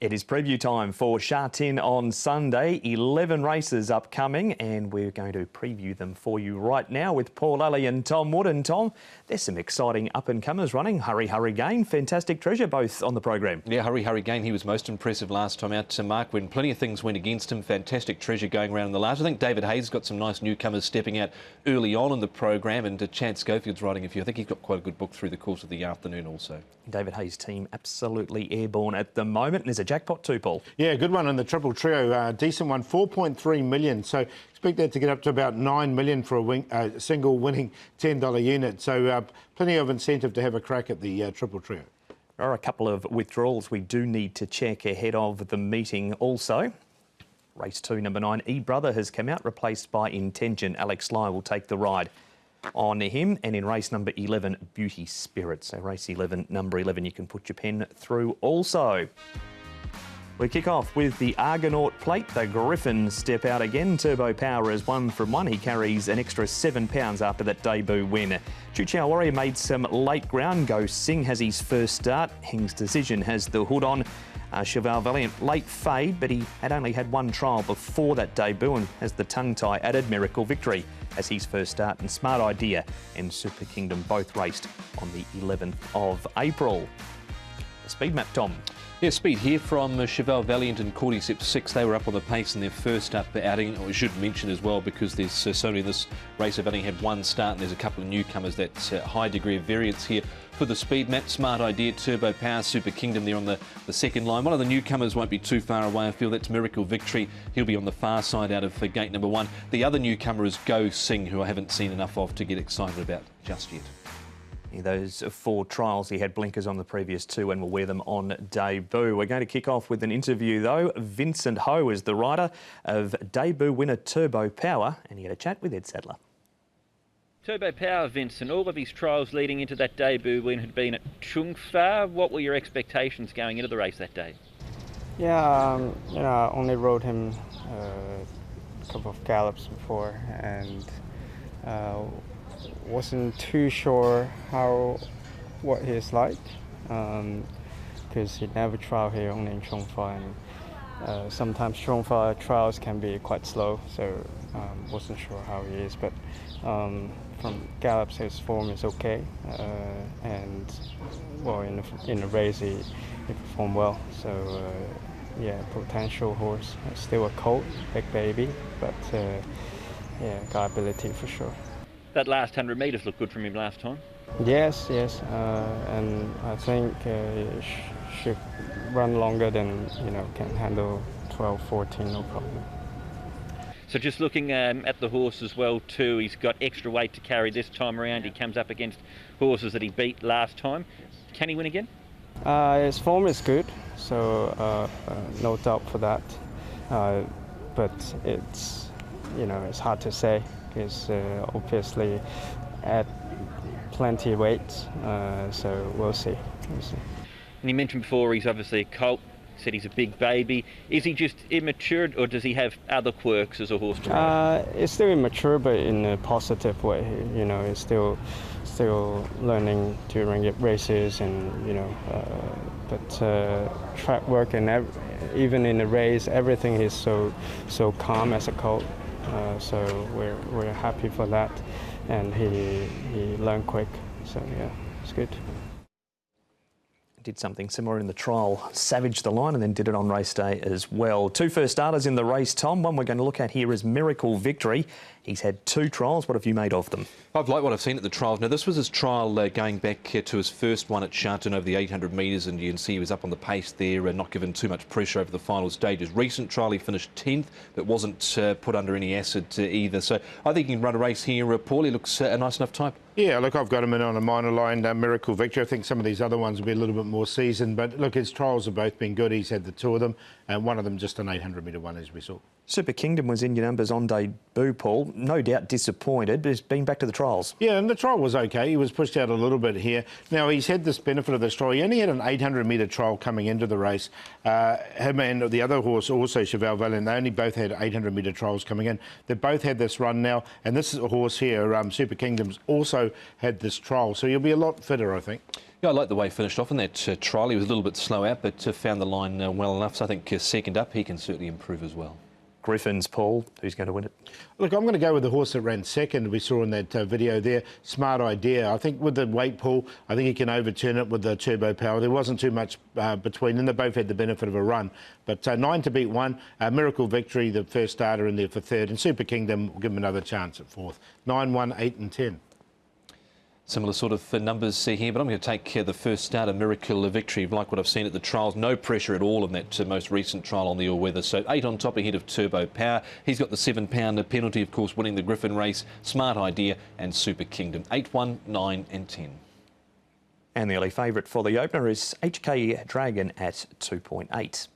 It is preview time for Sha Tin on Sunday. 11 races upcoming, and we're going to preview them for you right now with Paul Alley and Tom Wood. And Tom, there's some exciting up-and-comers running. Hurry Gain, Fantastic Treasure, both on the program. Yeah, Hurry Gain, he was most impressive last time out to Mark when plenty of things went against him. Fantastic Treasure going around in the last. I think David Hayes got some nice newcomers stepping out early on in the program, and Chance Schofield's riding a few. I think he's got quite a good book through the course of the afternoon also. David Hayes' team absolutely airborne at the moment, and there's a jackpot too, Paul. Yeah, good one in the triple trio, decent one, 4.3 million. So expect that to get up to about 9 million for a single winning $10 unit. So plenty of incentive to have a crack at the triple trio. There are a couple of withdrawals we do need to check ahead of the meeting also. Race 2, number 9, E-Brother has come out, replaced by Intention. Alex Lye will take the ride on him. And in race number 11, Beauty Spirit. So race 11, number 11, you can put your pen through also. We kick off with the Argonaut plate. The Griffin step out again. Turbo Power is 1 from 1. He carries an extra £7 after that debut win. Chuchow Warrior made some late ground. Go Sing has his first start. Hing's Decision has the hood on. Cheval Valiant late fade, but he had only had one trial before that debut and has the tongue tie added. Miracle Victory as his first start, and Smart Idea and Super Kingdom both raced on the 11th of April. The speed map, Tom. Yeah, speed here from Cheval Valiant and Cordyceps 6. They were up on the pace in their first up outing. We should mention as well, because there's so many in this race have only had one start, and there's a couple of newcomers. That's a high degree of variance here for the speed map. Smart Idea, Turbo Power, Super Kingdom there on the second line. One of the newcomers won't be too far away, I feel. That's Miracle Victory. He'll be on the far side out of gate number 1. The other newcomer is Go Sing, who I haven't seen enough of to get excited about just yet. Those 4 trials, he had blinkers on the previous 2 and will wear them on debut. We're going to kick off with an interview though. Vincent Ho is the rider of debut winner Turbo Power, and he had a chat with Ed Sadler. Turbo Power, Vincent, all of his trials leading into that debut win had been at Chung Fa. What were your expectations going into the race that day? Yeah, I only rode him a couple of gallops before, and wasn't too sure what he's like, because he never trialed here, only in Chung Fa, and sometimes Chung Fa trials can be quite slow, so wasn't sure how he is, but from gallops his form is okay, and well, in the race he performed well, so yeah, potential horse. Still a colt, big baby, but yeah, got ability for sure. That last 100 metres looked good from him last time. Yes, and I think should run longer than, can handle 12, 14, no problem. So just looking at the horse as well too, he's got extra weight to carry this time around. He comes up against horses that he beat last time. Can he win again? His form is good, so no doubt for that. But it's, it's hard to say. Is obviously at plenty of weight, so we'll see. And you mentioned before he's obviously a colt. You said he's a big baby. Is he just immature, or does he have other quirks as a horse to ride? It's still immature, but in a positive way. He's still learning during races, and but track work and even in the race, everything is so calm as a colt. So we're happy for that, and he learned quick, so yeah, it's good. Did something similar in the trial, savaged the line, and then did it on race day as well. 2 first starters in the race, Tom. One we're going to look at here is Miracle Victory. He's had 2 trials. What have you made of them? I've liked what I've seen at the trials. Now, this was his trial going back to his first one at Sha Tin over the 800 metres, and you can see he was up on the pace there and not given too much pressure over the final stages. Recent trial, he finished 10th, but wasn't put under any acid either. So I think he can run a race here. Paul, he looks a nice enough type. Yeah, look, I've got him in on a minor line, Miracle Victory. I think some of these other ones will be a little bit more seasoned, but look, his trials have both been good. He's had the 2 of them, and one of them just an 800-metre one, as we saw. Super Kingdom was in your numbers on debut, Paul. No doubt disappointed, but he's been back to the trials. Yeah, and the trial was okay. He was pushed out a little bit here. Now, he's had this benefit of this trial. He only had an 800-metre trial coming into the race. Him and the other horse, also Cheval Valiant, they only both had 800-metre trials coming in. They both had this run now, and this is a horse here, Super Kingdom's also also had this trial, so he'll be a lot fitter, I think. Yeah, I like the way he finished off in that trial. He was a little bit slow out, but found the line well enough. So I think second up, he can certainly improve as well. Griffins, Paul, who's going to win it? Look, I'm going to go with the horse that ran second we saw in that video there, Smart Idea. I think with the weight pull, I think he can overturn it with the turbo power. There wasn't too much between them. They both had the benefit of a run. But 9 to beat 1, Miracle Victory, the first starter in there for third, and Super Kingdom will give him another chance at fourth. 9, 1, 8 and 10. Similar sort of numbers here, but I'm going to take the first starter, Miracle Victory, like what I've seen at the trials. No pressure at all in that most recent trial on the all-weather. So 8 on top ahead of Turbo Power. He's got the £7 penalty, of course, winning the Griffin race. Smart Idea and Super Kingdom. 8, 1, 9 and 10. And the early favourite for the opener is HK Dragon at 2.8.